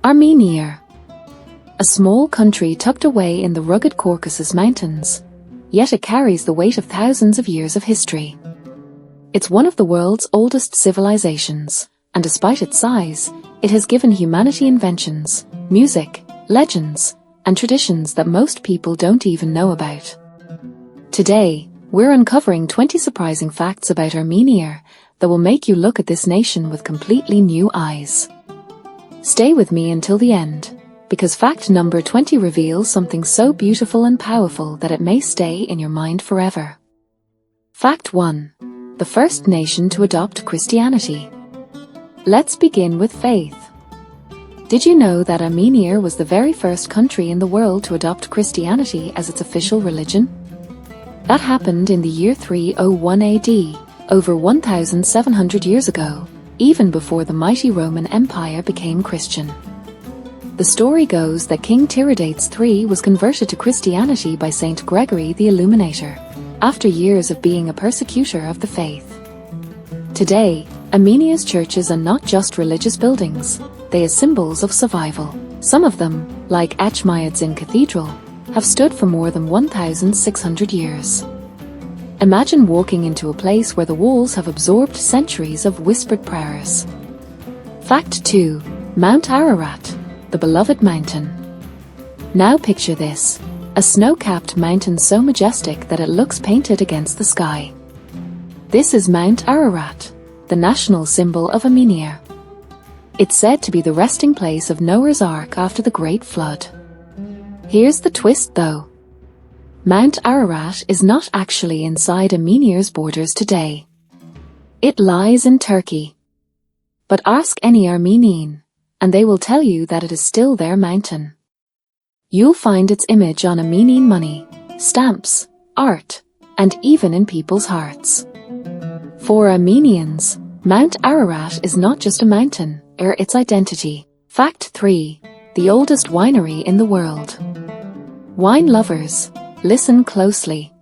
Armenia. A small country tucked away in the rugged Caucasus Mountains, yet it carries the weight of thousands of years of history. It's one of the world's oldest civilizations, and despite its size, it has given humanity inventions, music, legends, and traditions that most people don't even know about. Today, we're uncovering 20 surprising facts about Armenia that will make you look at this nation with completely new eyes. Stay with me until the end, because fact number 20 reveals something so beautiful and powerful that it may stay in your mind forever. Fact 1. The first nation to adopt Christianity. Let's begin with faith. Did you know that Armenia was the very first country in the world to adopt Christianity as its official religion? That happened in the year 301 AD, over 1,700 years ago, even before the mighty Roman Empire became Christian. The story goes that King Tiridates III was converted to Christianity by Saint Gregory the Illuminator, after years of being a persecutor of the faith. Today, Armenia's churches are not just religious buildings, they are symbols of survival. Some of them, like Achmaiadzin Cathedral, have stood for more than 1,600 years. Imagine walking into a place where the walls have absorbed centuries of whispered prayers. Fact 2. Mount Ararat, the beloved mountain. Now picture this, a snow-capped mountain so majestic that it looks painted against the sky. This is Mount Ararat, the national symbol of Armenia. It's said to be the resting place of Noah's Ark after the Great Flood. Here's the twist though. Mount Ararat is not actually inside Armenia's borders today. It lies in Turkey. But ask any Armenian, and they will tell you that it is still their mountain. You'll find its image on Armenian money, stamps, art, and even in people's hearts. For Armenians, Mount Ararat is not just a mountain, or its identity. Fact 3. The oldest winery in the world. Wine lovers, listen closely.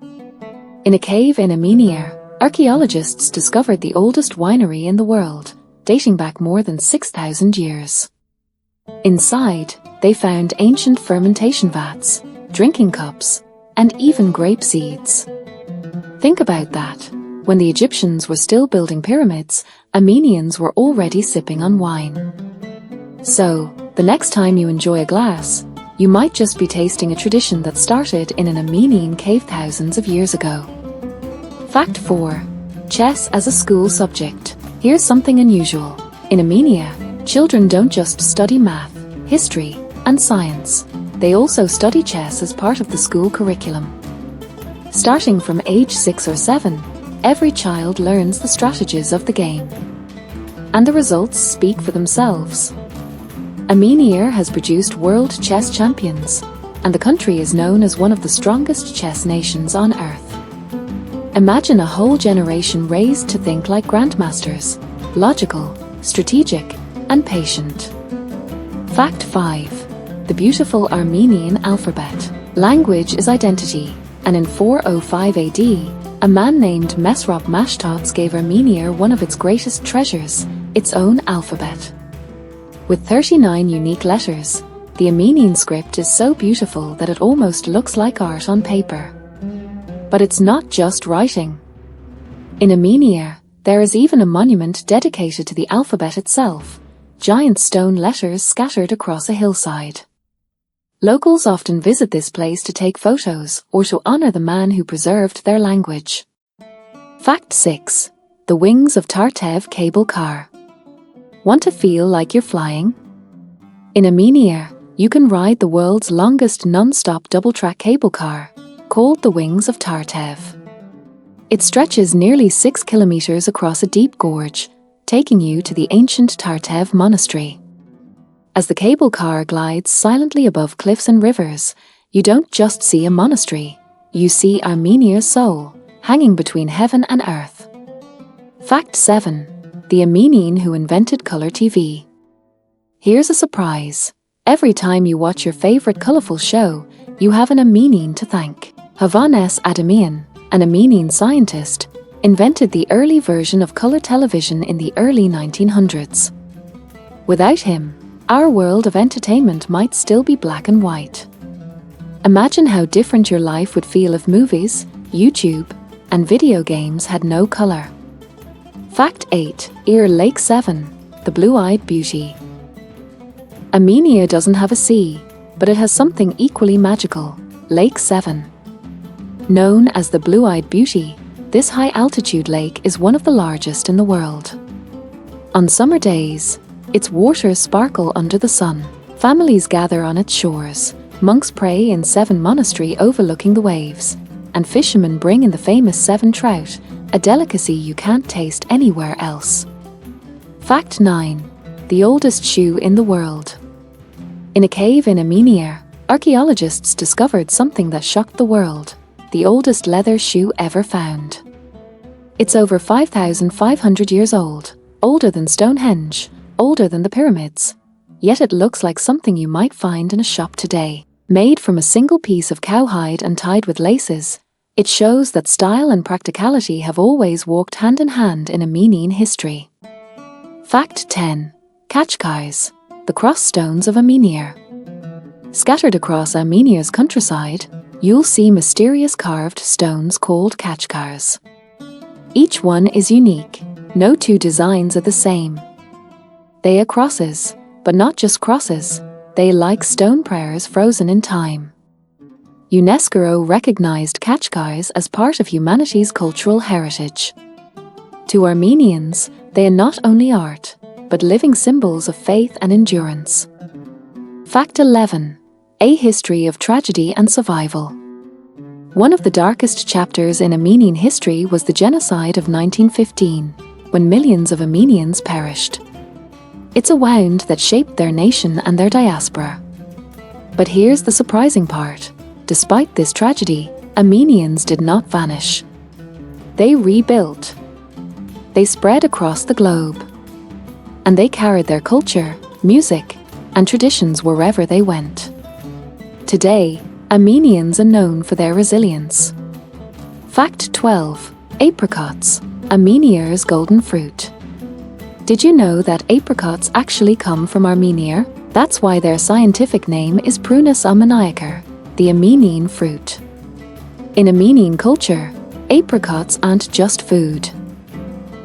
In a cave in Armenia, archaeologists discovered the oldest winery in the world, dating back more than 6,000 years. Inside, they found ancient fermentation vats, drinking cups, and even grape seeds. Think about that. When the Egyptians were still building pyramids, Armenians were already sipping on wine. So, the next time you enjoy a glass, you might just be tasting a tradition that started in an Armenian cave thousands of years ago. Fact 4. Chess as a school subject. Here's something unusual. In Armenia, children don't just study math, history, and science. They also study chess as part of the school curriculum. Starting from age 6 or 7, every child learns the strategies of the game. And the results speak for themselves. Armenia has produced world chess champions, and the country is known as one of the strongest chess nations on earth. Imagine a whole generation raised to think like grandmasters, logical, strategic, and patient. Fact 5. The beautiful Armenian alphabet. Language is identity, and in 405 AD, a man named Mesrop Mashtots gave Armenia one of its greatest treasures, its own alphabet. With 39 unique letters, the Armenian script is so beautiful that it almost looks like art on paper. But it's not just writing. In Armenia, there is even a monument dedicated to the alphabet itself, giant stone letters scattered across a hillside. Locals often visit this place to take photos or to honor the man who preserved their language. Fact 6. The wings of Tartev cable car. Want to feel like you're flying? In Armenia, you can ride the world's longest non-stop double-track cable car, called the Wings of Tartev. It stretches nearly 6 kilometers across a deep gorge, taking you to the ancient Tartev monastery. As the cable car glides silently above cliffs and rivers, you don't just see a monastery, you see Armenia's soul, hanging between heaven and earth. Fact 7. The Armenian who invented color TV. Here's a surprise. Every time you watch your favorite colorful show, you have an Armenian to thank. Havanes Adamian, an Armenian scientist, invented the early version of color television in the early 1900s. Without him, our world of entertainment might still be black and white. Imagine how different your life would feel if movies, YouTube, and video games had no color. Fact 8. Lake 7, the blue-eyed beauty. Armenia doesn't have a sea, but it has something equally magical, Lake 7. Known as the blue-eyed beauty, this high-altitude lake is one of the largest in the world. On summer days, its waters sparkle under the sun. Families gather on its shores, monks pray in 7 monastery overlooking the waves, and fishermen bring in the famous 7 trout, a delicacy you can't taste anywhere else. Fact 9. The oldest shoe in the world. In a cave in Armenia, archaeologists discovered something that shocked the world: the oldest leather shoe ever found. It's over 5,500 years old, older than Stonehenge, older than the pyramids. Yet it looks like something you might find in a shop today. Made from a single piece of cowhide and tied with laces, it shows that style and practicality have always walked hand in hand in Armenian history. Fact 10. Kachkars, the cross stones of Armenia. Scattered across Armenia's countryside, you'll see mysterious carved stones called kachkars. Each one is unique. No 2 designs are the same. They are crosses, but not just crosses. They are like stone prayers frozen in time. UNESCO recognized kachkars as part of humanity's cultural heritage. To Armenians, they are not only art, but living symbols of faith and endurance. Fact 11. A history of tragedy and survival. One of the darkest chapters in Armenian history was the genocide of 1915, when millions of Armenians perished. It's a wound that shaped their nation and their diaspora. But here's the surprising part. Despite this tragedy, Armenians did not vanish. They rebuilt. They spread across the globe. And they carried their culture, music, and traditions wherever they went. Today, Armenians are known for their resilience. Fact 12. Apricots, Armenia's golden fruit. Did you know that apricots actually come from Armenia? That's why their scientific name is Prunus armeniaca, the Armenian fruit. In Armenian culture, apricots aren't just food.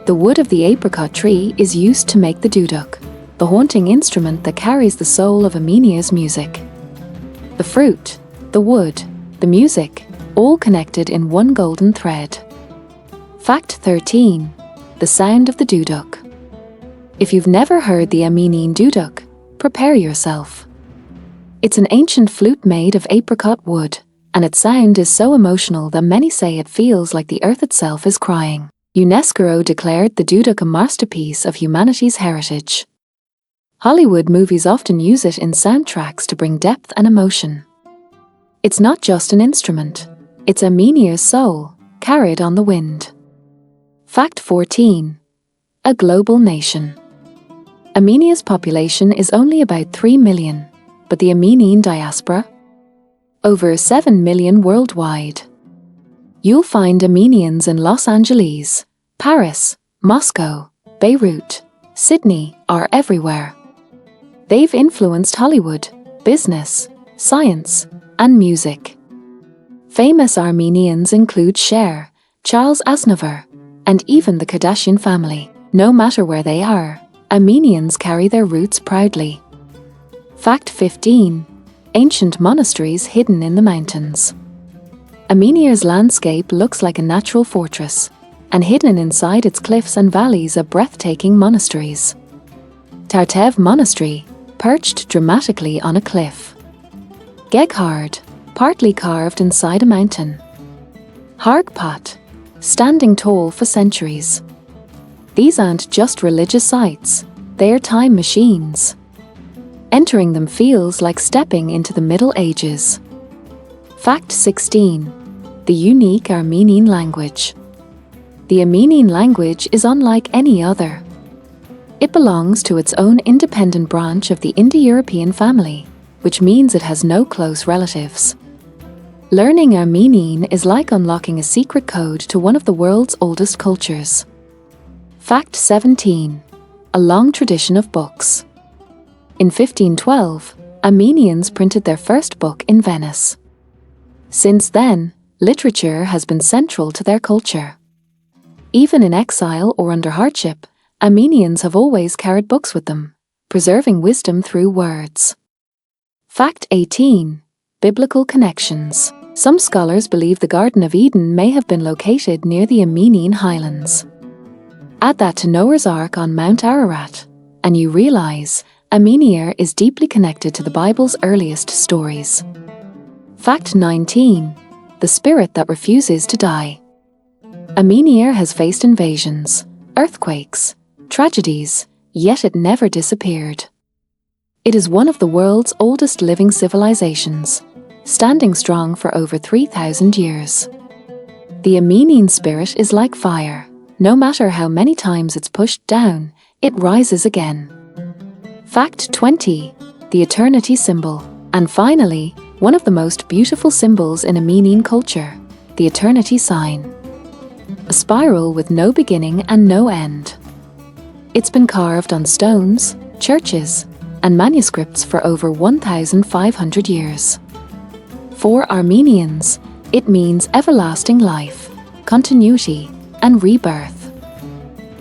The wood of the apricot tree is used to make the duduk, the haunting instrument that carries the soul of Armenia's music. The fruit, the wood, the music, all connected in one golden thread. Fact 13. The sound of the duduk. If you've never heard the Armenian duduk, prepare yourself. It's an ancient flute made of apricot wood, and its sound is so emotional that many say it feels like the earth itself is crying. UNESCO declared the duduk a masterpiece of humanity's heritage. Hollywood movies often use it in soundtracks to bring depth and emotion. It's not just an instrument, it's Armenia's soul, carried on the wind. Fact 14. A global nation. Armenia's population is only about 3 million, but the Armenian diaspora? Over 7 million worldwide. You'll find Armenians in Los Angeles, Paris, Moscow, Beirut, Sydney, are everywhere. They've influenced Hollywood, business, science, and music. Famous Armenians include Cher, Charles Aznavour, and even the Kardashian family. No matter where they are, Armenians carry their roots proudly. Fact 15. Ancient monasteries hidden in the mountains. Armenia's landscape looks like a natural fortress, and hidden inside its cliffs and valleys are breathtaking monasteries. Tartev Monastery, perched dramatically on a cliff. Geghard, partly carved inside a mountain. Hargpat, standing tall for centuries. These aren't just religious sites, they're time machines. Entering them feels like stepping into the Middle Ages. Fact 16. The unique Armenian language. The Armenian language is unlike any other. It belongs to its own independent branch of the Indo-European family, which means it has no close relatives. Learning Armenian is like unlocking a secret code to one of the world's oldest cultures. Fact 17. A long tradition of books. In 1512, Armenians printed their first book in Venice. Since then, literature has been central to their culture. Even in exile or under hardship, Armenians have always carried books with them, preserving wisdom through words. Fact 18. Biblical connections. Some scholars believe the Garden of Eden may have been located near the Armenian highlands. Add that to Noah's Ark on Mount Ararat, and you realize Armenia is deeply connected to the Bible's earliest stories. Fact 19. The spirit that refuses to die. Armenia has faced invasions, earthquakes, tragedies, yet it never disappeared. It is one of the world's oldest living civilizations, standing strong for over 3,000 years. The Armenian spirit is like fire. No matter how many times it's pushed down, it rises again. Fact 20. The eternity symbol. And finally, one of the most beautiful symbols in Armenian culture, the eternity sign. A spiral with no beginning and no end. It's been carved on stones, churches, and manuscripts for over 1,500 years. For Armenians, it means everlasting life, continuity, and rebirth.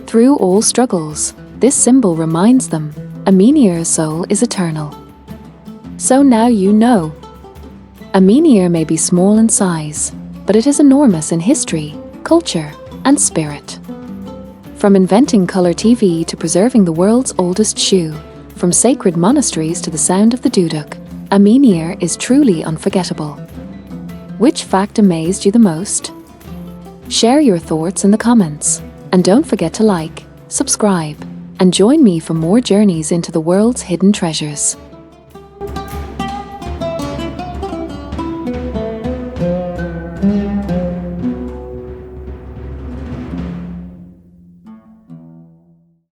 Through all struggles, this symbol reminds them Armenia's soul is eternal. So now you know. Armenia may be small in size, but it is enormous in history, culture, and spirit. From inventing color TV to preserving the world's oldest shoe, from sacred monasteries to the sound of the duduk, Armenia is truly unforgettable. Which fact amazed you the most? Share your thoughts in the comments, and don't forget to like, subscribe, and join me for more journeys into the world's hidden treasures.